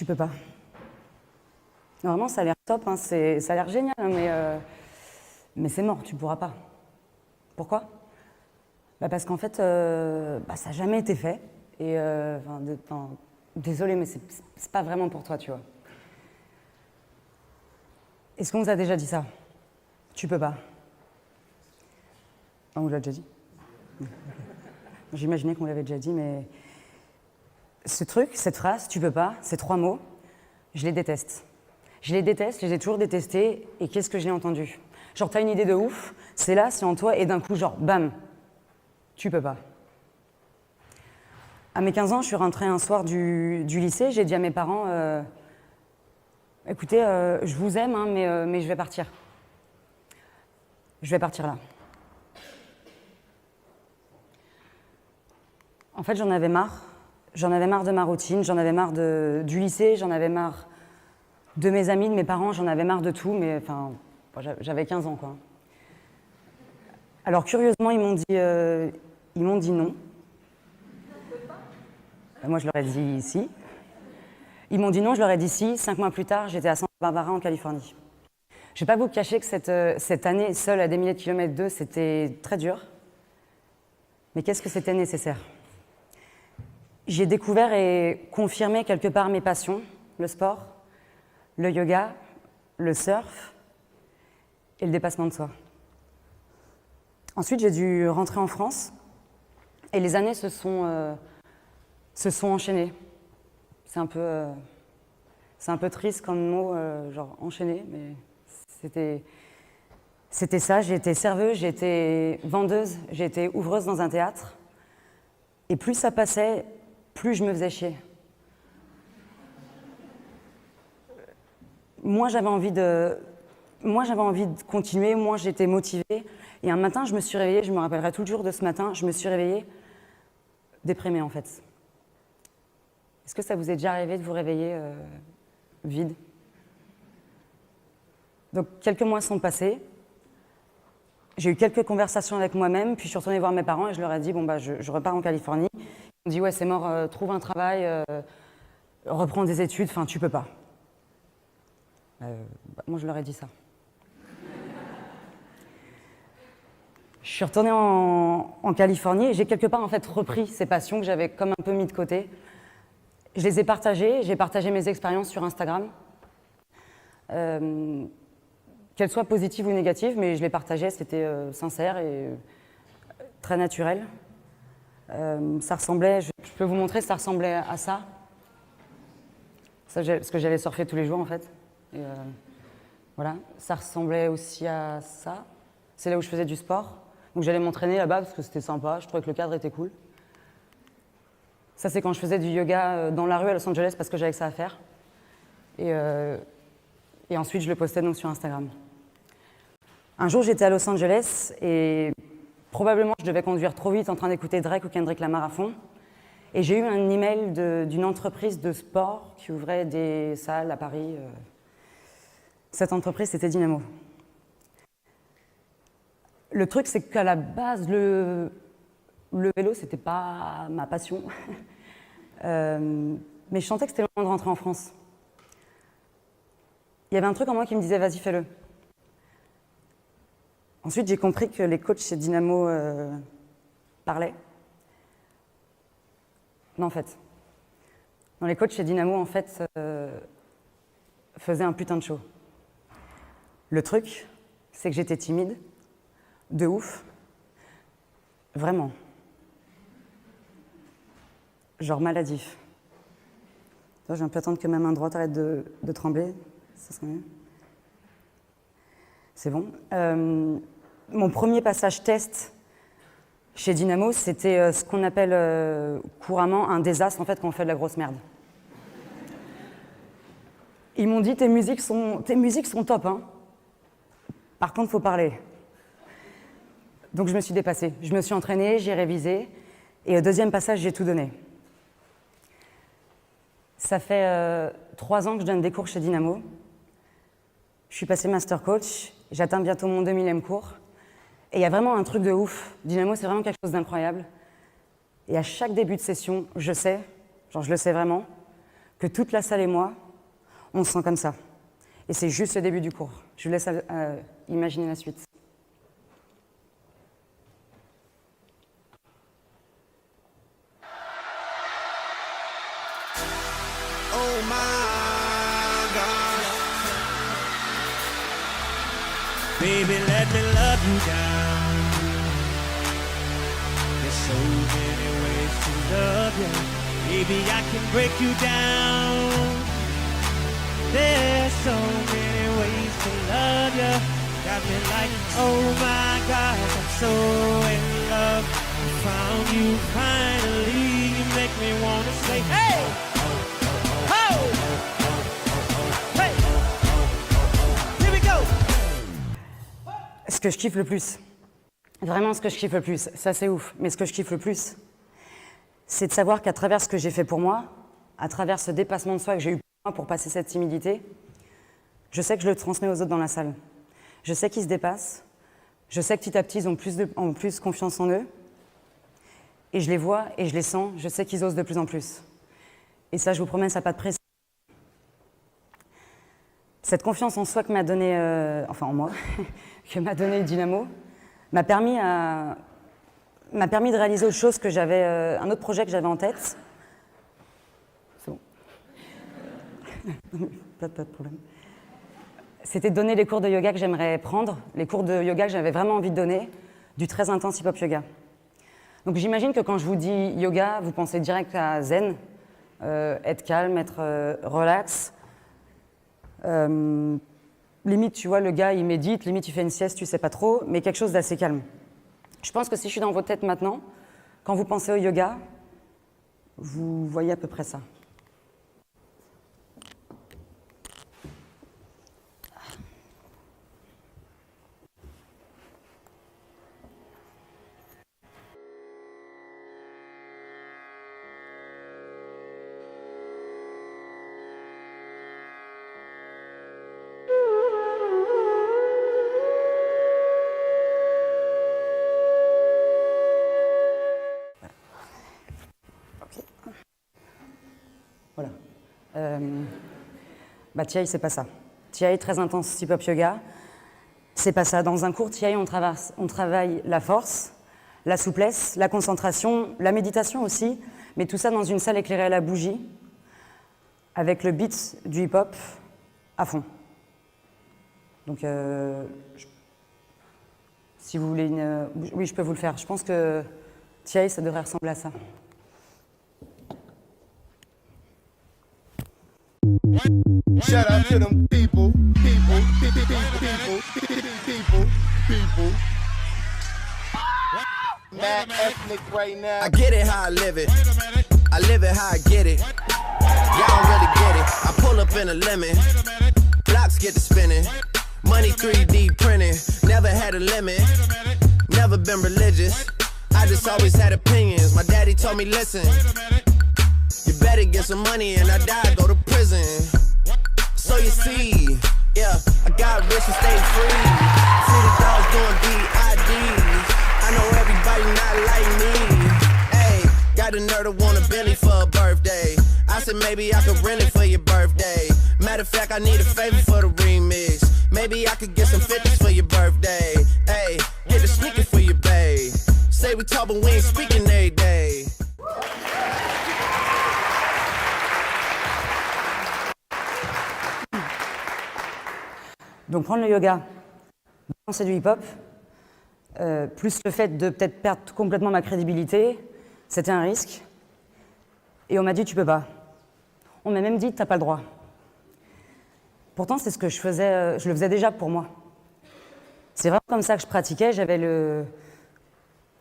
Tu peux pas. Normalement, ça a l'air top, hein, ça a l'air génial, hein, mais c'est mort, tu pourras pas. Pourquoi? Parce qu'en fait, ça n'a jamais été fait. Et désolé, mais c'est pas vraiment pour toi, tu vois. Est-ce qu'on vous a déjà dit ça? Tu peux pas. On vous l'a déjà dit? J'imaginais qu'on l'avait déjà dit, mais ce truc, cette phrase, tu peux pas, ces 3 mots, je les déteste. Je les déteste, je les ai toujours détestés, et qu'est-ce que j'ai entendu? Genre, t'as une idée de ouf, c'est là, c'est en toi, et d'un coup, genre, bam, tu peux pas. À mes 15 ans, je suis rentrée un soir du lycée, j'ai dit à mes parents, écoutez, je vous aime, hein, mais je vais partir. Je vais partir là. En fait, j'en avais marre. J'en avais marre de ma routine, j'en avais marre du lycée, j'en avais marre de mes amis, de mes parents, j'en avais marre de tout, mais enfin, j'avais 15 ans, quoi. Alors, curieusement, ils m'ont dit non. Moi, je leur ai dit si. Ils m'ont dit non, je leur ai dit si. 5 mois plus tard, j'étais à Santa Barbara, en Californie. Je ne vais pas vous cacher que cette année, seule à des milliers de kilomètres d'eux, c'était très dur. Mais qu'est-ce que c'était nécessaire? J'ai découvert et confirmé quelque part mes passions, le sport, le yoga, le surf et le dépassement de soi. Ensuite, j'ai dû rentrer en France et les années se sont enchaînées. C'est un peu triste comme mot, genre enchaîné, mais c'était ça. J'ai été serveuse, j'ai été vendeuse, j'ai été ouvreuse dans un théâtre. Et plus ça passait, plus je me faisais chier. Moi, j'avais envie de continuer, moi, j'étais motivée. Et un matin, je me suis réveillée, je me rappellerai toujours de ce matin, je me suis réveillée déprimée, en fait. Est-ce que ça vous est déjà arrivé de vous réveiller vide? Donc, quelques mois sont passés. J'ai eu quelques conversations avec moi-même, puis je suis retournée voir mes parents et je leur ai dit, bon, je repars en Californie. Ils m'ont dit, ouais, c'est mort, trouve un travail, reprends des études, enfin, tu peux pas. Moi, je leur ai dit ça. Je suis retournée en Californie et j'ai quelque part, en fait, repris ces passions que j'avais comme un peu mis de côté. Je les ai partagées, j'ai partagé mes expériences sur Instagram. Qu'elles soient positives ou négatives, mais je les partageais, c'était sincère et très naturel. Ça ressemblait, je peux vous montrer, ça ressemblait à ça. Parce que j'allais surfer tous les jours en fait. Et, voilà, ça ressemblait aussi à ça. C'est là où je faisais du sport. Donc j'allais m'entraîner là-bas parce que c'était sympa, je trouvais que le cadre était cool. Ça c'est quand je faisais du yoga dans la rue à Los Angeles parce que j'avais que ça à faire. Et ensuite je le postais donc sur Instagram. Un jour j'étais à Los Angeles et probablement je devais conduire trop vite en train d'écouter Drake ou Kendrick Lamar à fond. Et j'ai eu un email d'une entreprise de sport qui ouvrait des salles à Paris. Cette entreprise, c'était Dynamo. Le truc, c'est qu'à la base, le vélo, c'était pas ma passion. Mais je sentais que c'était le moment de rentrer en France. Il y avait un truc en moi qui me disait, vas-y, fais-le. Ensuite, j'ai compris que les coachs chez Dynamo parlaient. Non, en fait. Non, les coachs chez Dynamo, en fait, faisaient un putain de show. Le truc, c'est que j'étais timide, de ouf, vraiment. Genre maladif. J'ai un peu attendre que ma main droite arrête de trembler. Ça serait mieux. C'est bon. Mon premier passage test chez Dynamo, c'était ce qu'on appelle couramment un désastre, en fait, quand on fait de la grosse merde. Ils m'ont dit, tes musiques sont top, hein. Par contre, il faut parler. Donc je me suis dépassée. Je me suis entraînée, j'ai révisé. Et au deuxième passage, j'ai tout donné. Ça fait 3 ans que je donne des cours chez Dynamo. Je suis passée master coach. J'atteins bientôt mon 2000e cours. Et il y a vraiment un truc de ouf. Dynamo, c'est vraiment quelque chose d'incroyable. Et à chaque début de session, je le sais vraiment, que toute la salle et moi, on se sent comme ça. Et c'est juste le début du cours. Je vous laisse imaginer la suite. Oh my God. Baby, let me love you down. There's so many ways to love you. Baby, I can break you down. There's so many ways to love you. Got me like, oh my God, I'm so in love. I found you finally. You make me wanna say, hey! Ho! Hey! Here we go! Ce que je kiffe le plus, vraiment ce que je kiffe le plus, ça c'est ouf, mais ce que je kiffe le plus, c'est de savoir qu'à travers ce que j'ai fait pour moi, à travers ce dépassement de soi que j'ai eu pour passer cette timidité, je sais que je le transmets aux autres dans la salle. Je sais qu'ils se dépassent, je sais que petit à petit ils ont plus confiance en eux, et je les vois et je les sens, je sais qu'ils osent de plus en plus. Et ça, je vous promets, ça n'a pas de prix. Cette confiance en soi que m'a donné, enfin en moi, que m'a donné Dynamo, m'a permis de réaliser autre chose que j'avais, un autre projet que j'avais en tête. C'est bon. Pas de problème. C'était de donner les cours de yoga que j'aimerais prendre, les cours de yoga que j'avais vraiment envie de donner, du très intense hip-hop yoga. Donc j'imagine que quand je vous dis yoga, vous pensez direct à zen, être calme, être relax. Limite, tu vois, le gars, il médite, limite, il fait une sieste, tu sais pas trop, mais quelque chose d'assez calme. Je pense que si je suis dans vos têtes maintenant, quand vous pensez au yoga, vous voyez à peu près ça. Voilà. TI, c'est pas ça. TI, très intense hip-hop yoga, c'est pas ça. Dans un cours TI, on travaille la force, la souplesse, la concentration, la méditation aussi, mais tout ça dans une salle éclairée à la bougie, avec le beat du hip-hop à fond. Donc, si vous voulez oui, je peux vous le faire. Je pense que TI, ça devrait ressembler à ça. Shout out to them people. Mad ethnic right now. I get it how I live it. I live it how I get it. Y'all don't really get it. I pull up in a lemon. Blocks get to spinning. Money 3D printing. Never had a limit. Never been religious. I just always had opinions. My daddy told me, listen. You better get some money and I die, go to prison. So you see, yeah, I got rich and stayed free. See the dogs doing DIDs. I know everybody not like me. Hey, got a nerd to want a Bentley for a birthday. I said maybe I could rent it for your birthday. Matter of fact, I need a favor for the remix. Maybe I could get some 50s for your birthday. Hey, get the sneaker for your bae. Say we talk, but we ain't speaking every day. Donc prendre le yoga, c'est du hip-hop, plus le fait de peut-être perdre complètement ma crédibilité, c'était un risque. Et on m'a dit tu peux pas. On m'a même dit t'as pas le droit. Pourtant c'est ce que je faisais, je le faisais déjà pour moi. C'est vraiment comme ça que je pratiquais, j'avais le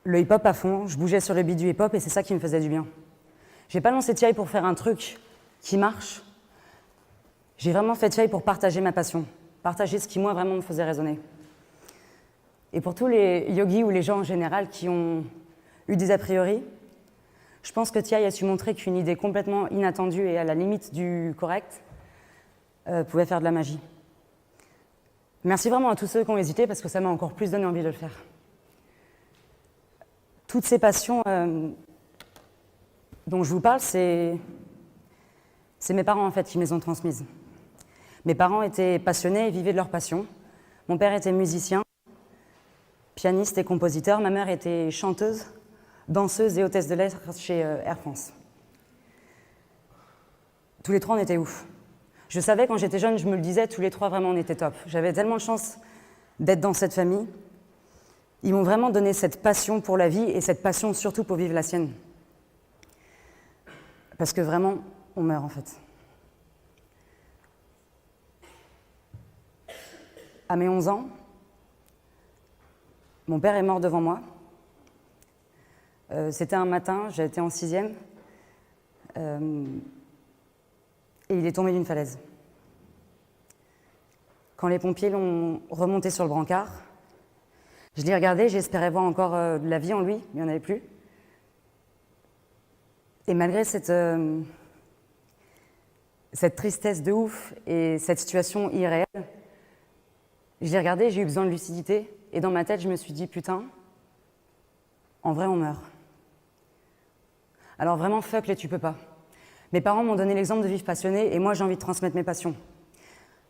hip-hop à fond, je bougeais sur le beat du hip-hop et c'est ça qui me faisait du bien. J'ai pas lancé TI pour faire un truc qui marche, j'ai vraiment fait TI pour partager ma passion. Partager ce qui, moi, vraiment me faisait résonner. Et pour tous les yogis ou les gens en général qui ont eu des a priori, je pense que TI a su montrer qu'une idée complètement inattendue et à la limite du correct pouvait faire de la magie. Merci vraiment à tous ceux qui ont hésité parce que ça m'a encore plus donné envie de le faire. Toutes ces passions dont je vous parle, c'est C'est mes parents en fait qui me les ont transmises. Mes parents étaient passionnés et vivaient de leur passion. Mon père était musicien, pianiste et compositeur. Ma mère était chanteuse, danseuse et hôtesse de l'air chez Air France. Tous les trois, on était ouf. Je savais quand j'étais jeune, je me le disais, tous les trois, vraiment, on était top. J'avais tellement de chance d'être dans cette famille. Ils m'ont vraiment donné cette passion pour la vie et cette passion surtout pour vivre la sienne. Parce que vraiment, on meurt en fait. À mes 11 ans, mon père est mort devant moi. C'était un matin, j'étais en 6e. Et il est tombé d'une falaise. Quand les pompiers l'ont remonté sur le brancard, je l'ai regardé, j'espérais voir encore de la vie en lui, mais il n'y en avait plus. Et malgré cette tristesse de ouf et cette situation irréelle, je l'ai regardé, j'ai eu besoin de lucidité, et dans ma tête, je me suis dit, putain, en vrai, on meurt. Alors vraiment, fuck les tu peux pas. Mes parents m'ont donné l'exemple de vivre passionné, et moi, j'ai envie de transmettre mes passions.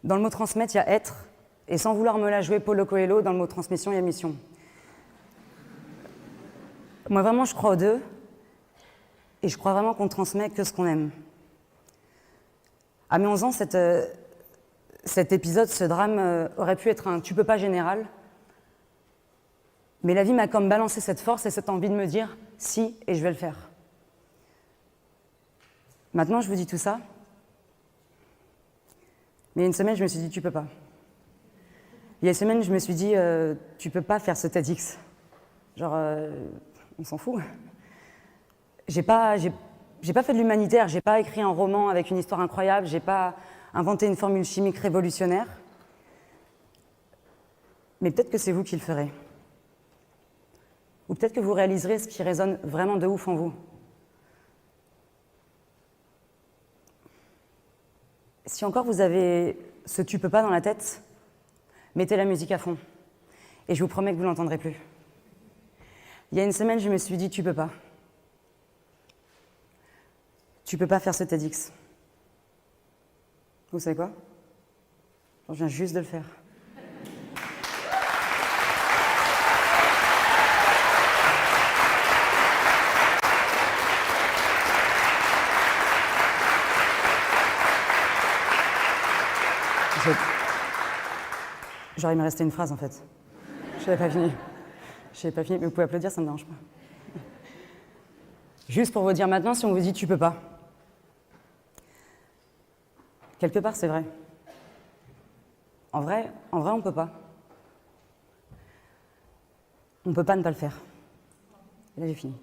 Dans le mot transmettre, il y a être, et sans vouloir me la jouer Paulo Coelho, dans le mot transmission, il y a mission. Moi, vraiment, je crois aux deux, et je crois vraiment qu'on ne transmet que ce qu'on aime. À mes 11 ans, cet épisode, ce drame, aurait pu être un « tu peux pas » général, mais la vie m'a comme balancé cette force et cette envie de me dire « si, et je vais le faire ». Maintenant, je vous dis tout ça, mais il y a une semaine, je me suis dit « tu peux pas ». Il y a une semaine, je me suis dit « tu peux pas faire ce TEDx ». Genre, on s'en fout. J'ai pas fait de l'humanitaire, j'ai pas écrit un roman avec une histoire incroyable, j'ai pas inventé une formule chimique révolutionnaire. Mais peut-être que c'est vous qui le ferez. Ou peut-être que vous réaliserez ce qui résonne vraiment de ouf en vous. Si encore vous avez ce « tu peux pas » dans la tête, mettez la musique à fond. Et je vous promets que vous ne l'entendrez plus. Il y a une semaine, je me suis dit « tu peux pas ». Tu peux pas faire ce TEDx. Vous savez quoi? Je viens juste de le faire. Genre, il me restait une phrase en fait. Je n'avais pas fini. Mais vous pouvez applaudir, ça ne me dérange pas. Juste pour vous dire maintenant, si on vous dit tu peux pas. Quelque part, c'est vrai. En vrai, on peut pas. On peut pas ne pas le faire. Et là, j'ai fini.